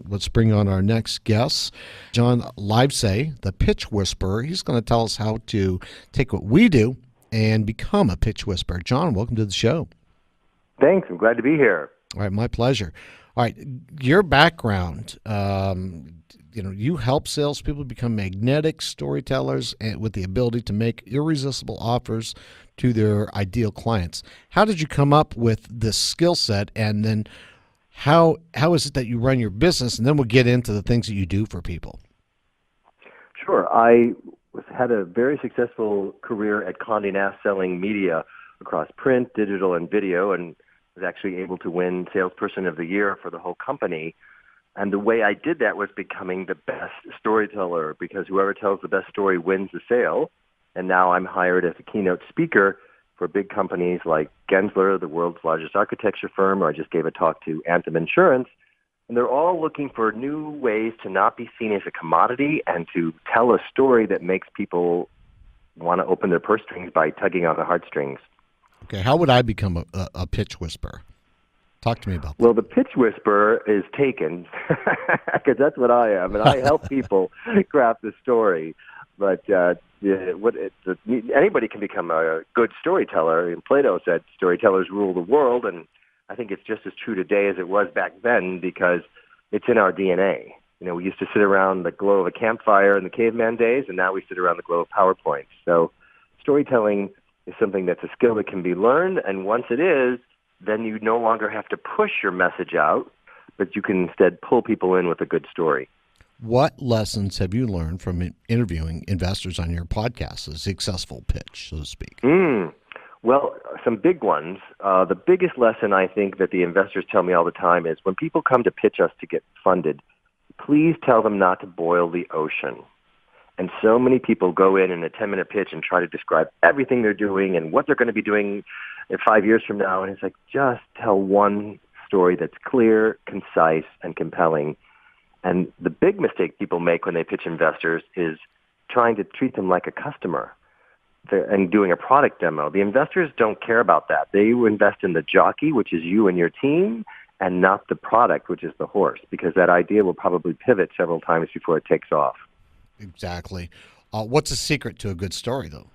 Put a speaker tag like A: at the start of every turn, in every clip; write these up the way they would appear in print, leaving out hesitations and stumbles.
A: Let's bring on our next guest, John Livesay, the pitch whisperer. He's going to tell us how to take what we do and become a pitch whisperer. John, welcome to the show.
B: Thanks. I'm glad to be here.
A: All right, my pleasure. All right, your background, you help salespeople become magnetic storytellers and with the ability to make irresistible offers to their ideal clients. How did you come up with this skill set, and then how is it that you run your business? And then we'll get into the things that you do for people.
B: Sure. I had a very successful career at Condé Nast selling media across print, digital, and video, and was actually able to win Salesperson of the Year for the whole company. And the way I did that was becoming the best storyteller, because whoever tells the best story wins the sale. And now I'm hired as a keynote speaker for big companies like Gensler, the world's largest architecture firm, or I just gave a talk to Anthem Insurance. And they're all looking for new ways to not be seen as a commodity and to tell a story that makes people want to open their purse strings by tugging on the heartstrings.
A: Okay, how would I become a pitch whisperer? Talk to me about that.
B: Well, the pitch whisperer is taken, because that's what I am, and I help people craft the story. But anybody can become a good storyteller. And Plato said storytellers rule the world, and I think it's just as true today as it was back then, because it's in our DNA. You know, we used to sit around the glow of a campfire in the caveman days, and now we sit around the glow of PowerPoint. So storytelling is something that's a skill that can be learned, and once it is, then you no longer have to push your message out, but you can instead pull people in with a good story.
A: What lessons have you learned from interviewing investors on your podcast, a successful pitch, so to speak?
B: Well, some big ones. The biggest lesson I think that the investors tell me all the time is when people come to pitch us to get funded, please tell them not to boil the ocean. And so many people go in a 10-minute pitch and try to describe everything they're doing and what they're going to be doing 5 years from now. And it's like, just tell one story that's clear, concise, and compelling. And the big mistake people make when they pitch investors is trying to treat them like a customer and doing a product demo. The investors don't care about that. They invest in the jockey, which is you and your team, and not the product, which is the horse, because that idea will probably pivot several times before it takes off.
A: Exactly. What's the secret to a good story, though?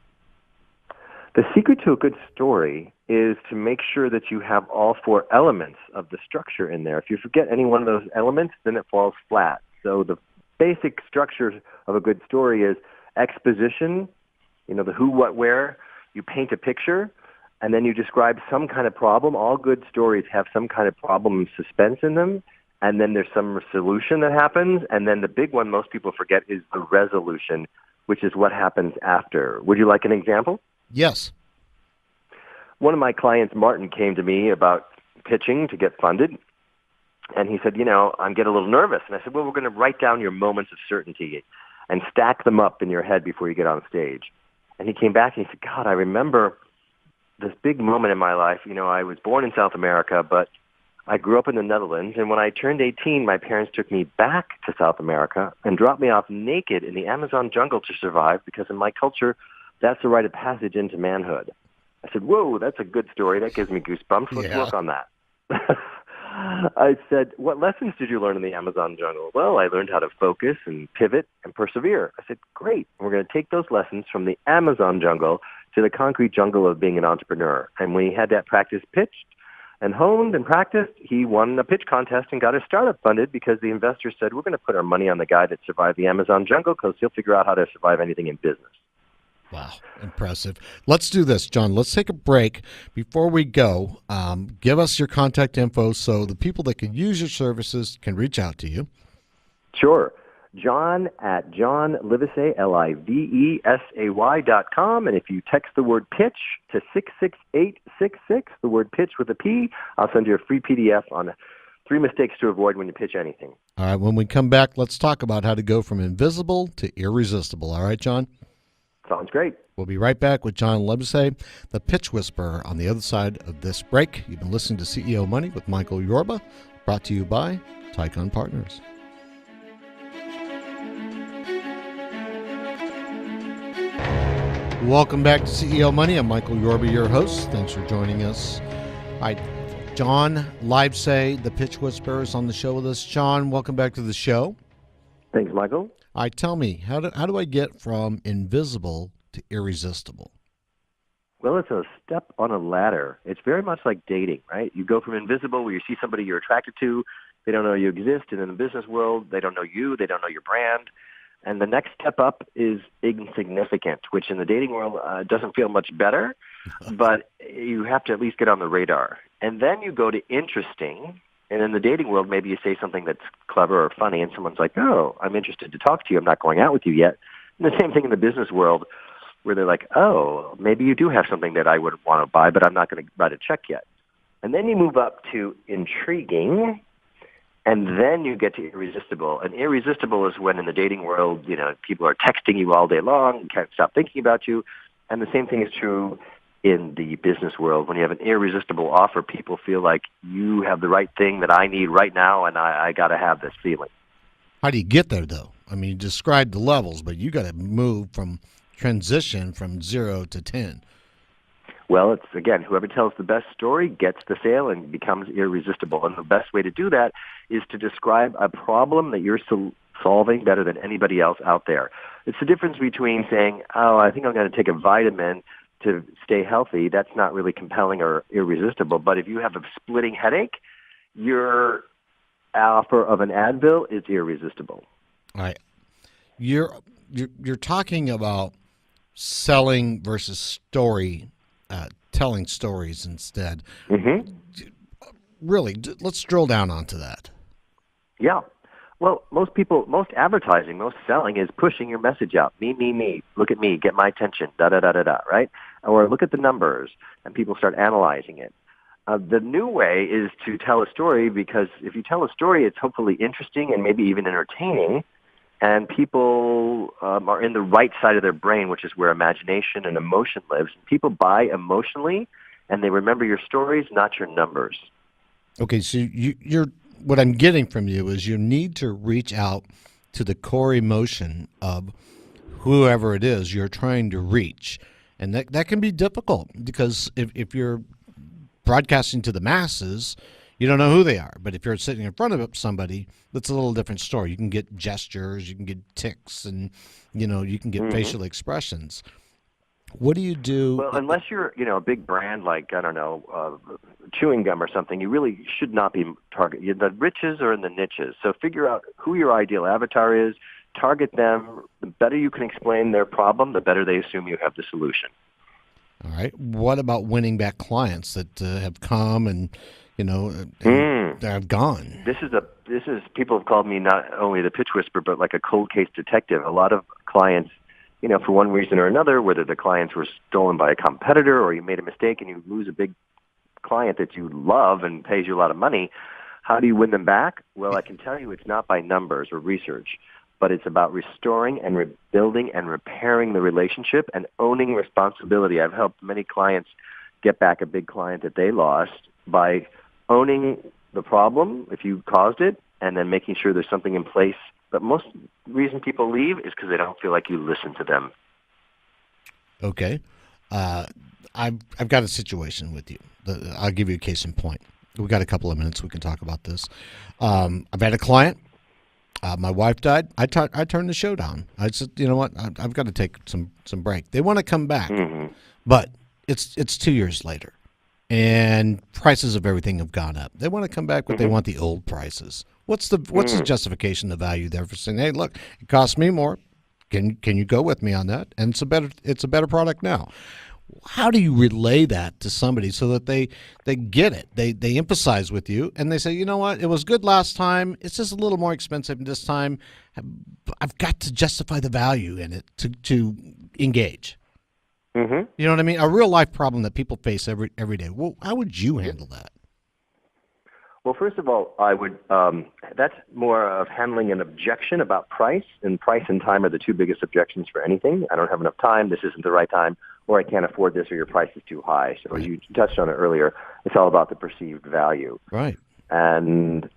B: The secret to a good story is to make sure that you have all four elements of the structure in there. If you forget any one of those elements, then it falls flat. So the basic structure of a good story is exposition, the who, what, where. You paint a picture, and then you describe some kind of problem. All good stories have some kind of problem and suspense in them. And then there's some solution that happens. And then the big one most people forget is the resolution, which is what happens after. Would you like an example?
A: Yes.
B: One of my clients, Martin, came to me about pitching to get funded. And he said, I'm getting a little nervous. And I said, well, we're going to write down your moments of certainty and stack them up in your head before you get on stage. And he came back and he said, God, I remember this big moment in my life. I was born in South America, but I grew up in the Netherlands, and when I turned 18, my parents took me back to South America and dropped me off naked in the Amazon jungle to survive, because in my culture, that's the rite of passage into manhood. I said, whoa, that's a good story. That gives me goosebumps. Let's work on that. I said, what lessons did you learn in the Amazon jungle? Well, I learned how to focus and pivot and persevere. I said, great. We're going to take those lessons from the Amazon jungle to the concrete jungle of being an entrepreneur. And when he had that practice pitched, and honed and practiced, he won a pitch contest and got his startup funded, because the investors said, we're going to put our money on the guy that survived the Amazon jungle, because he'll figure out how to survive anything in business.
A: Wow, impressive. Let's do this, John. Let's take a break. Before we go, give us your contact info so the people that can use your services can reach out to you.
B: Sure. John at John Livesay, Livesay.com. And if you text the word pitch to 66866, the word pitch with a P, I'll send you a free PDF on 3 mistakes to avoid when you pitch anything.
A: All right, when we come back, let's talk about how to go from invisible to irresistible. All right, John?
B: Sounds great.
A: We'll be right back with John Livesay, the pitch whisperer, on the other side of this break. You've been listening to CEO Money with Michael Yorba, brought to you by Tycon Partners. Welcome back to CEO Money. I'm Michael Yorba, your host. Thanks for joining us. All right, John Livesay, the Pitch Whisperer, is on the show with us. John, welcome back to the show.
B: Thanks, Michael.
A: All right, tell me, how do I get from invisible to irresistible?
B: Well, it's a step on a ladder. It's very much like dating, right? You go from invisible, where you see somebody you're attracted to, they don't know you exist, and in the business world, they don't know you, they don't know your brand. And the next step up is insignificant, which in the dating world doesn't feel much better, but you have to at least get on the radar. And then you go to interesting, and in the dating world, maybe you say something that's clever or funny, and someone's like, oh, I'm interested to talk to you. I'm not going out with you yet. And the same thing in the business world, where they're like, oh, maybe you do have something that I would want to buy, but I'm not going to write a check yet. And then you move up to intriguing, and then you get to irresistible. And irresistible is when in the dating world, people are texting you all day long, can't stop thinking about you. And the same thing is true in the business world. When you have an irresistible offer, people feel like you have the right thing that I need right now, and I got to have this feeling.
A: How do you get there, though? I mean, you described the levels, but you got to move from transition from 0 to 10.
B: Well, it's, again, whoever tells the best story gets the sale and becomes irresistible. And the best way to do that is to describe a problem that you're solving better than anybody else out there. It's the difference between saying, oh, I think I'm going to take a vitamin to stay healthy. That's not really compelling or irresistible. But if you have a splitting headache, your offer of an Advil is irresistible.
A: All right. You're talking about selling versus telling stories instead.
B: Mm-hmm.
A: Really, let's drill down onto that.
B: Yeah. Well, most advertising, most selling is pushing your message out. Me. Look at me. Get my attention. Da-da-da-da-da, right? Or look at the numbers, and people start analyzing it. The new way is to tell a story, because if you tell a story, it's hopefully interesting and maybe even entertaining, and people are in the right side of their brain, which is where imagination and emotion lives. People buy emotionally, and they remember your stories, not your numbers.
A: Okay, so you're what I'm getting from you is you need to reach out to the core emotion of whoever it is you're trying to reach. And that can be difficult, because if you're broadcasting to the masses, you don't know who they are. But if you're sitting in front of somebody, that's a little different story. You can get gestures, you can get tics, and you can get facial expressions. What do you do?
B: Well, unless you're a big brand like, I don't know, chewing gum or something, you really should not be targeted. The riches are in the niches. So figure out who your ideal avatar is, target them. The better you can explain their problem, the better they assume you have the solution.
A: All right. What about winning back clients that have come and have gone?
B: This is people have called me not only the pitch whisperer, but like a cold case detective. A lot of clients, for one reason or another, whether the clients were stolen by a competitor or you made a mistake and you lose a big client that you love and pays you a lot of money, how do you win them back? Well, I can tell you it's not by numbers or research, but it's about restoring and rebuilding and repairing the relationship and owning responsibility. I've helped many clients get back a big client that they lost by owning the problem, if you caused it, and then making sure there's something in place. But most reason people leave is because they don't feel like you listen to them.
A: Okay. I've got a situation with you. I'll give you a case in point. We've got a couple of minutes. We can talk about this. I've had a client. My wife died. I turned the show down. I said, you know what? I've got to take some break. They want to come back, but it's 2 years later, and prices of everything have gone up. They want to come back, but they want the old prices. What's the justification, the value there for saying, hey, look, it costs me more. Can you go with me on that? And it's a better product now. How do you relay that to somebody so that they get it? They emphasize with you, and they say, you know what, it was good last time. It's just a little more expensive this time. I've got to justify the value in it to engage. You know what I mean? A real life problem that people face every day. Well, how would you handle that?
B: Well, first of all, I would. That's more of handling an objection about price, and price and time are the two biggest objections for anything. I don't have enough time. This isn't the right time, or I can't afford this, or your price is too high. So as you touched on it earlier, it's all about the perceived value.
A: Right.
B: And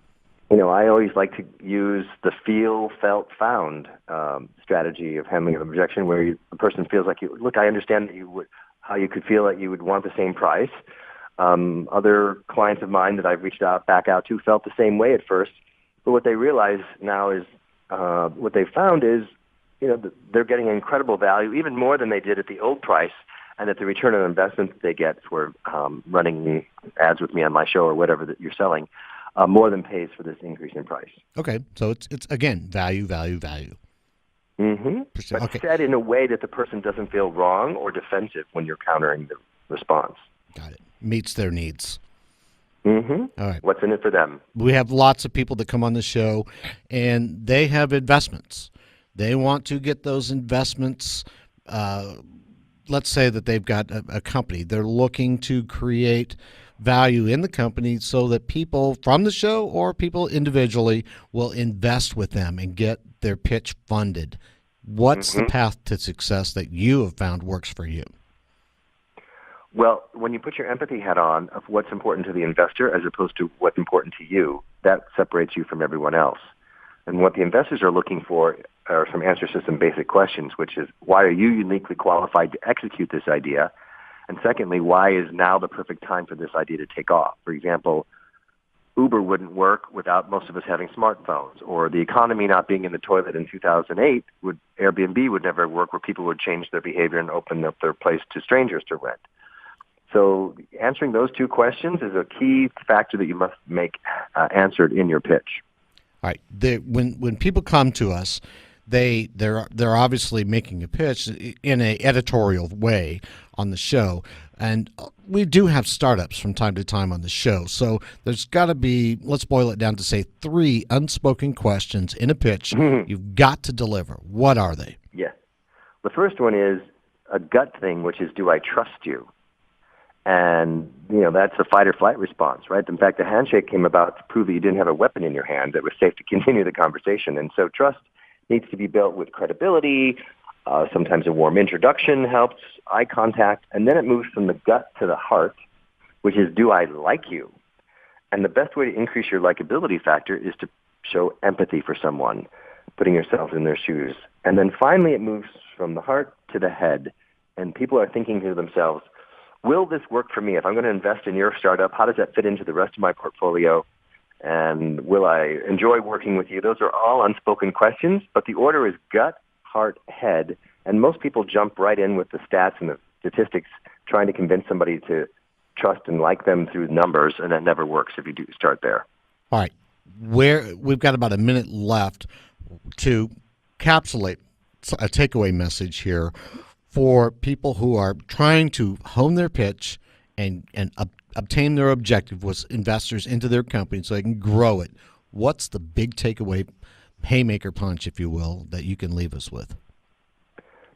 B: I always like to use the feel, felt, found strategy of handling an objection, where the person feels like, look, I understand that how you could feel that you would want the same price. Other clients of mine that I've reached back out to felt the same way at first, but what they realize now is what they found is, they're getting incredible value, even more than they did at the old price, and that the return on investment that they get for running ads with me on my show or whatever that you're selling more than pays for this increase in price.
A: Okay, so it's again value.
B: Mm-hmm. But
A: Okay.
B: said in a way that the person doesn't feel wrong or defensive when you're countering the response.
A: Got it. Meets their needs.
B: Mm-hmm.
A: All right.
B: What's in it for them?
A: We have lots of people that come on the show, and they have investments. They want to get those investments. Let's say that they've got a company. They're looking to create value in the company so that people from the show or people individually will invest with them and get their pitch funded. What's the path to success that you have found works for you?
B: Well, when you put your empathy hat on of what's important to the investor as opposed to what's important to you, that separates you from everyone else. And what the investors are looking for are some answers to some basic questions, which is, why are you uniquely qualified to execute this idea? And secondly, why is now the perfect time for this idea to take off? For example, Uber wouldn't work without most of us having smartphones, or the economy not being in the toilet in 2008, Airbnb would never work where people would change their behavior and open up their place to strangers to rent. So answering those two questions is a key factor that you must make answered in your pitch.
A: All right. When people come to us, they're obviously making a pitch in an editorial way on the show, and we do have startups from time to time on the show. So there's got to be, let's boil it down to say 3 unspoken questions in a pitch you've got to deliver. What are they?
B: Yeah. The first one is a gut thing, which is, do I trust you? And, that's a fight or flight response, right? In fact, the handshake came about to prove that you didn't have a weapon in your hand that was safe to continue the conversation. And so trust needs to be built with credibility. Sometimes a warm introduction helps, eye contact, and then it moves from the gut to the heart, which is, do I like you? And the best way to increase your likability factor is to show empathy for someone, putting yourself in their shoes. And then finally it moves from the heart to the head, and people are thinking to themselves, will this work for me? If I'm going to invest in your startup, how does that fit into the rest of my portfolio? And will I enjoy working with you? Those are all unspoken questions, but the order is gut, heart, head. And most people jump right in with the stats and the statistics, trying to convince somebody to trust and like them through numbers, and that never works if you do start there.
A: All right. We've got about a minute left to encapsulate a takeaway message here for people who are trying to hone their pitch and obtain their objective was investors into their company so they can grow it. What's the big takeaway, haymaker punch, if you will, that you can leave us with?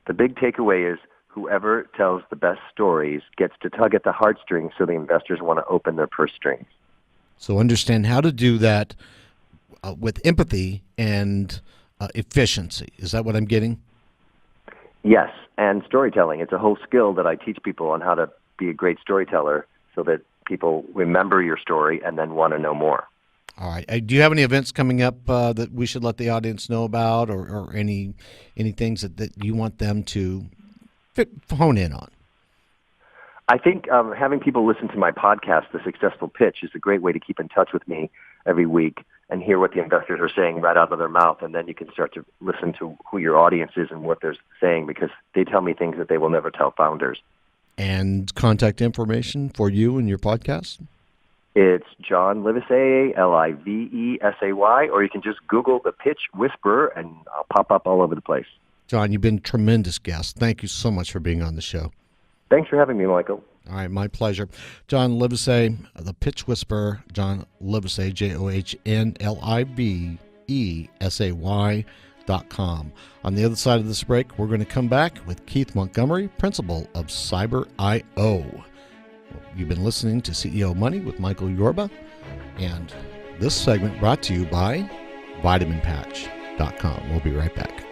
B: The big takeaway is whoever tells the best stories gets to tug at the heartstrings so the investors want to open their purse strings.
A: So understand how to do that with empathy and efficiency. Is that what I'm getting?
B: Yes, and storytelling. It's a whole skill that I teach people on how to be a great storyteller so that people remember your story and then want to know more.
A: All right. Do you have any events coming up that we should let the audience know about, or any things that you want them to hone in on?
B: I think having people listen to my podcast, The Successful Pitch, is a great way to keep in touch with me every week and hear what the investors are saying right out of their mouth, and then you can start to listen to who your audience is and what they're saying, because they tell me things that they will never tell founders. And
A: contact information for you and your podcast?
B: It's John Livesay, Livesay, or you can just Google The Pitch Whisperer, and I'll pop up all over the place.
A: John, you've been a tremendous guest. Thank you so much for being on the show.
B: Thanks for having me, Michael.
A: All right, my pleasure. John Livesay, The Pitch Whisperer, John Livesay, JohnLivesay.com. On the other side of this break, we're going to come back with Keith Montgomery, principal of Cyber.io. You've been listening to CEO Money with Michael Yorba, and this segment brought to you by VitaminPatch.com. We'll be right back.